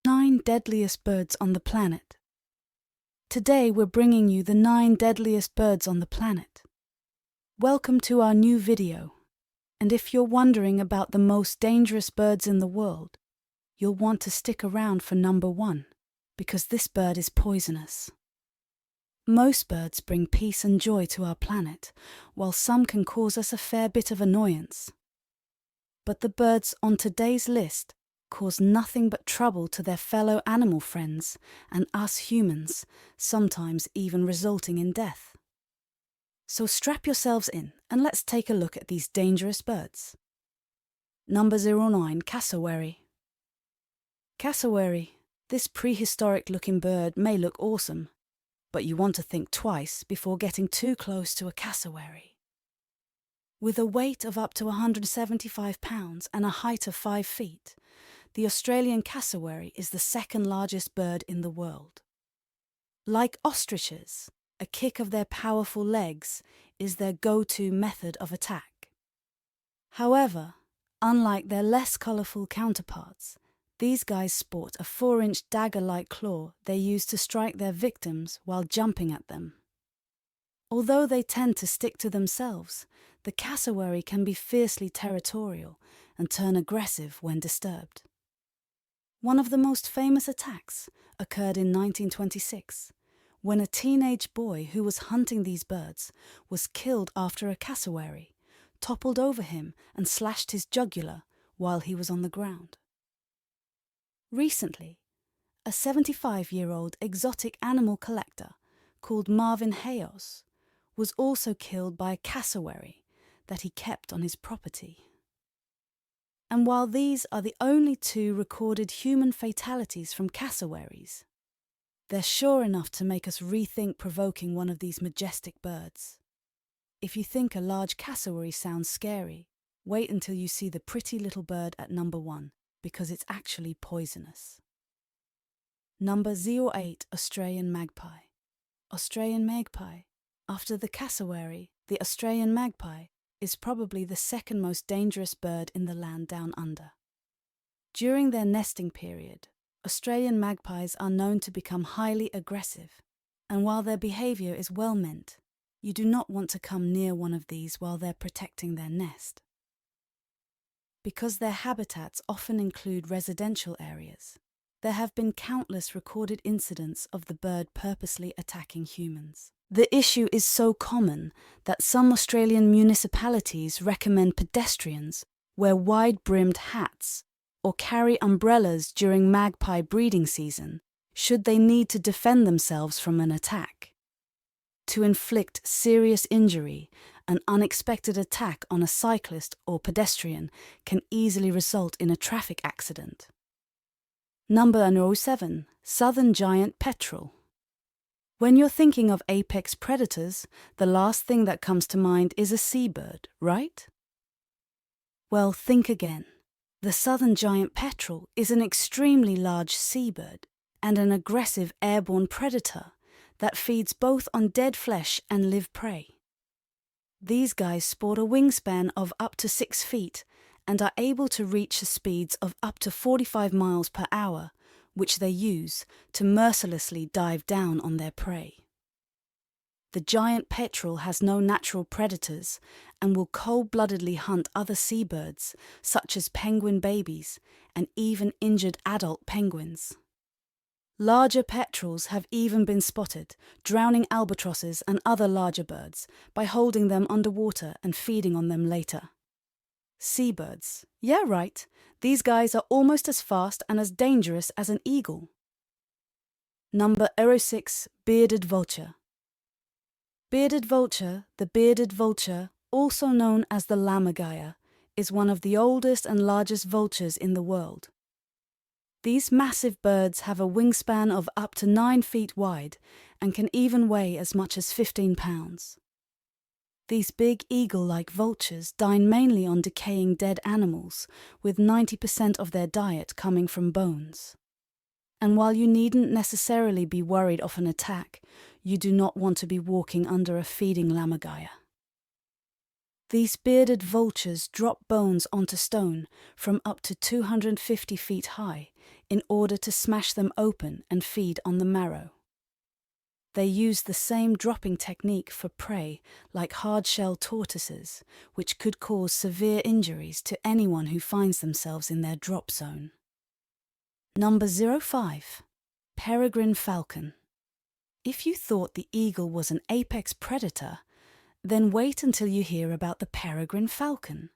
9 deadliest birds on the planet. Today we're bringing you the 9 deadliest birds on the planet. Welcome to our new video. And if you're wondering about the most dangerous birds in the world, you'll want to stick around for number 1, because this bird is poisonous. Most birds bring peace and joy to our planet, while some can cause us a fair bit of annoyance. But the birds on today's list cause nothing but trouble to their fellow animal friends and us humans, sometimes even resulting in death. So strap yourselves in and let's take a look at these dangerous birds. Number 09, cassowary. Cassowary, this prehistoric-looking bird may look awesome, but you want to think twice before getting too close to a cassowary. With a weight of up to 175 pounds and a height of 5 feet, the Australian cassowary is the second largest bird in the world. Like ostriches, a kick of their powerful legs is their go-to method of attack. However, unlike their less colourful counterparts, these guys sport a 4-inch dagger-like claw they use to strike their victims while jumping at them. Although they tend to stick to themselves, the cassowary can be fiercely territorial and turn aggressive when disturbed. One of the most famous attacks occurred in 1926, when a teenage boy who was hunting these birds was killed after a cassowary toppled over him and slashed his jugular while he was on the ground. Recently, a 75-year-old exotic animal collector called Marvin Hayos was also killed by a cassowary that he kept on his property. And while these are the only 2 recorded human fatalities from cassowaries, they're sure enough to make us rethink provoking one of these majestic birds. If you think a large cassowary sounds scary, wait until you see the pretty little bird at number 1, because it's actually poisonous. Number 08, Australian magpie. Australian magpie. After the cassowary, the Australian magpie is probably the second most dangerous bird in the land down under. During their nesting period, Australian magpies are known to become highly aggressive, and while their behaviour is well meant, you do not want to come near one of these while they're protecting their nest. Because their habitats often include residential areas, there have been countless recorded incidents of the bird purposely attacking humans. The issue is so common that some Australian municipalities recommend pedestrians wear wide-brimmed hats or carry umbrellas during magpie breeding season, should they need to defend themselves from an attack. To inflict serious injury, an unexpected attack on a cyclist or pedestrian can easily result in a traffic accident. Number 07, southern giant petrel. When you're thinking of apex predators, the last thing that comes to mind is a seabird, right? Well, think again. The southern giant petrel is an extremely large seabird and an aggressive airborne predator that feeds both on dead flesh and live prey. These guys sport a wingspan of up to 6 feet and are able to reach speeds of up to 45 miles per hour, which they use to mercilessly dive down on their prey. The giant petrel has no natural predators and will cold-bloodedly hunt other seabirds, such as penguin babies and even injured adult penguins. Larger petrels have even been spotted, drowning albatrosses and other larger birds by holding them underwater and feeding on them later. Seabirds. Yeah, right. These guys are almost as fast and as dangerous as an eagle. Number 06, bearded vulture. Bearded vulture, the bearded vulture, also known as the lammergeier, is one of the oldest and largest vultures in the world. These massive birds have a wingspan of up to 9 feet wide and can even weigh as much as 15 pounds. These big eagle-like vultures dine mainly on decaying dead animals, with 90% of their diet coming from bones. And while you needn't necessarily be worried of an attack, you do not want to be walking under a feeding lammergeier. These bearded vultures drop bones onto stone from up to 250 feet high in order to smash them open and feed on the marrow. They use the same dropping technique for prey like hard-shell tortoises, which could cause severe injuries to anyone who finds themselves in their drop zone. Number 05. Peregrine falcon. If you thought the eagle was an apex predator, then wait until you hear about the peregrine falcon.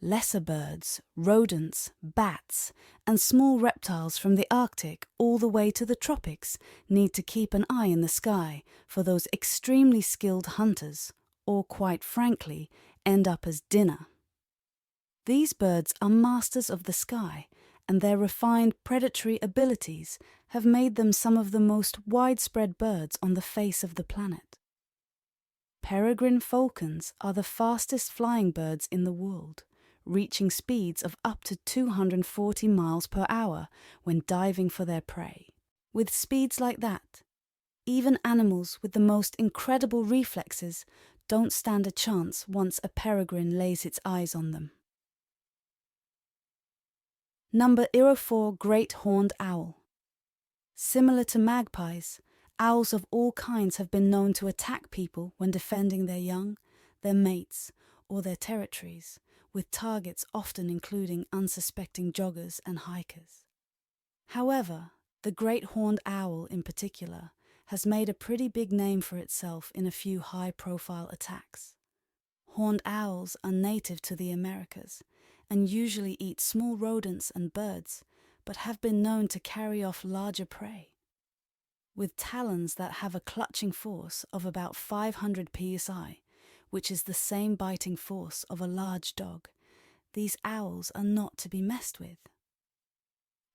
Lesser birds, rodents, bats, and small reptiles from the Arctic all the way to the tropics need to keep an eye in the sky for those extremely skilled hunters, or quite frankly, end up as dinner. These birds are masters of the sky, and their refined predatory abilities have made them some of the most widespread birds on the face of the planet. Peregrine falcons are the fastest flying birds in the world, reaching speeds of up to 240 miles per hour when diving for their prey. With speeds like that, even animals with the most incredible reflexes don't stand a chance once a peregrine lays its eyes on them. Number 04. Great horned owl. Similar to magpies, owls of all kinds have been known to attack people when defending their young, their mates, or their territories, with targets often including unsuspecting joggers and hikers. However, the great horned owl in particular has made a pretty big name for itself in a few high-profile attacks. Horned owls are native to the Americas and usually eat small rodents and birds, but have been known to carry off larger prey. With talons that have a clutching force of about 500 psi, which is the same biting force of a large dog, these owls are not to be messed with.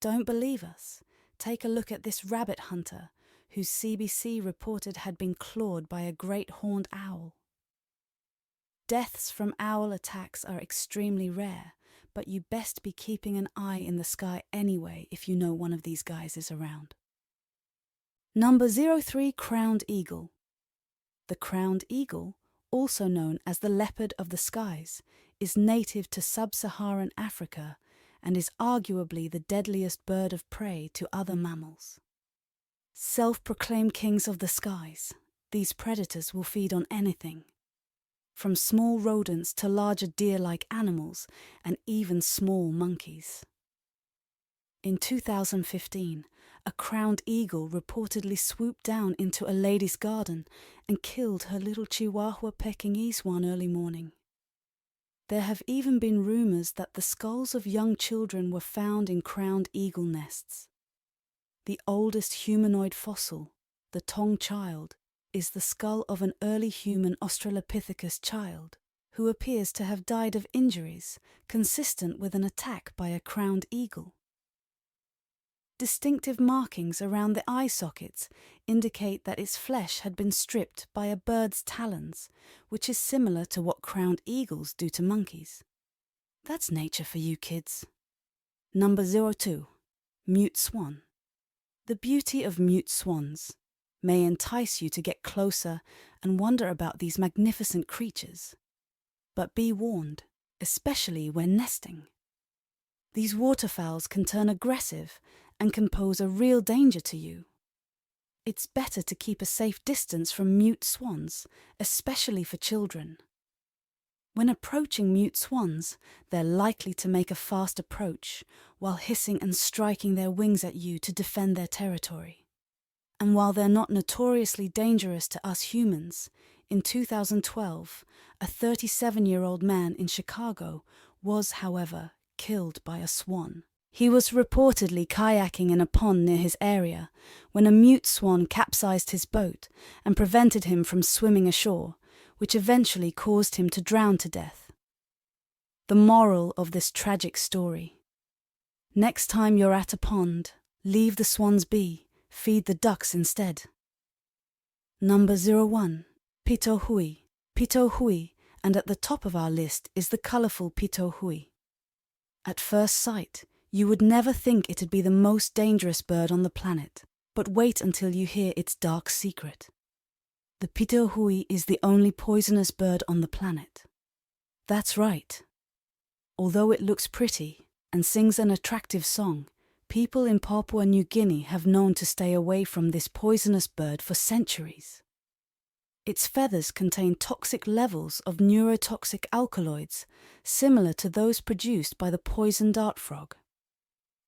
Don't believe us? Take a look at this rabbit hunter, whose CBC reported had been clawed by a great horned owl. Deaths from owl attacks are extremely rare, but you best be keeping an eye in the sky anyway if you know one of these guys is around. Number 03. Crowned eagle. The crowned eagle, also known as the leopard of the skies, is native to sub-Saharan Africa and is arguably the deadliest bird of prey to other mammals. Self-proclaimed kings of the skies, these predators will feed on anything, from small rodents to larger deer-like animals and even small monkeys. In 2015, a crowned eagle reportedly swooped down into a lady's garden and killed her little Chihuahua Pekingese one early morning. There have even been rumors that the skulls of young children were found in crowned eagle nests. The oldest humanoid fossil, the Tong child, is the skull of an early human Australopithecus child, who appears to have died of injuries consistent with an attack by a crowned eagle. Distinctive markings around the eye sockets indicate that its flesh had been stripped by a bird's talons, which is similar to what crowned eagles do to monkeys. That's nature for you kids. Number 02. Mute swan. The beauty of mute swans may entice you to get closer and wonder about these magnificent creatures. But be warned, especially when nesting. These waterfowls can turn aggressive and can pose a real danger to you. It's better to keep a safe distance from mute swans, especially for children. When approaching mute swans, they're likely to make a fast approach while hissing and striking their wings at you to defend their territory. And while they're not notoriously dangerous to us humans, in 2012, a 37-year-old man in Chicago was, however, killed by a swan. He was reportedly kayaking in a pond near his area when a mute swan capsized his boat and prevented him from swimming ashore, which eventually caused him to drown to death. The moral of this tragic story: next time you're at a pond, leave the swans be, feed the ducks instead. Number 01. Pitohui. Pitohui, and at the top of our list is the colourful pitohui. At first sight, you would never think it'd be the most dangerous bird on the planet, but wait until you hear its dark secret. The pitohui is the only poisonous bird on the planet. That's right. Although it looks pretty and sings an attractive song, people in Papua New Guinea have known to stay away from this poisonous bird for centuries. Its feathers contain toxic levels of neurotoxic alkaloids, similar to those produced by the poison dart frog.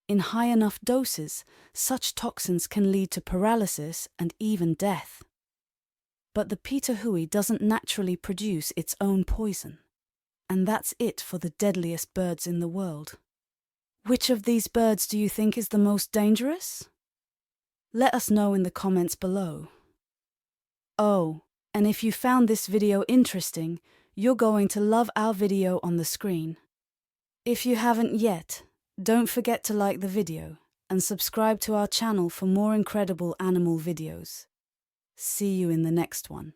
In high enough doses, such toxins can lead to paralysis and even death. But the pitahui doesn't naturally produce its own poison. And that's it for the deadliest birds in the world. Which of these birds do you think is the most dangerous? Let us know in the comments below. Oh, and if you found this video interesting, you're going to love our video on the screen. If you haven't yet, don't forget to like the video and subscribe to our channel for more incredible animal videos. See you in the next one.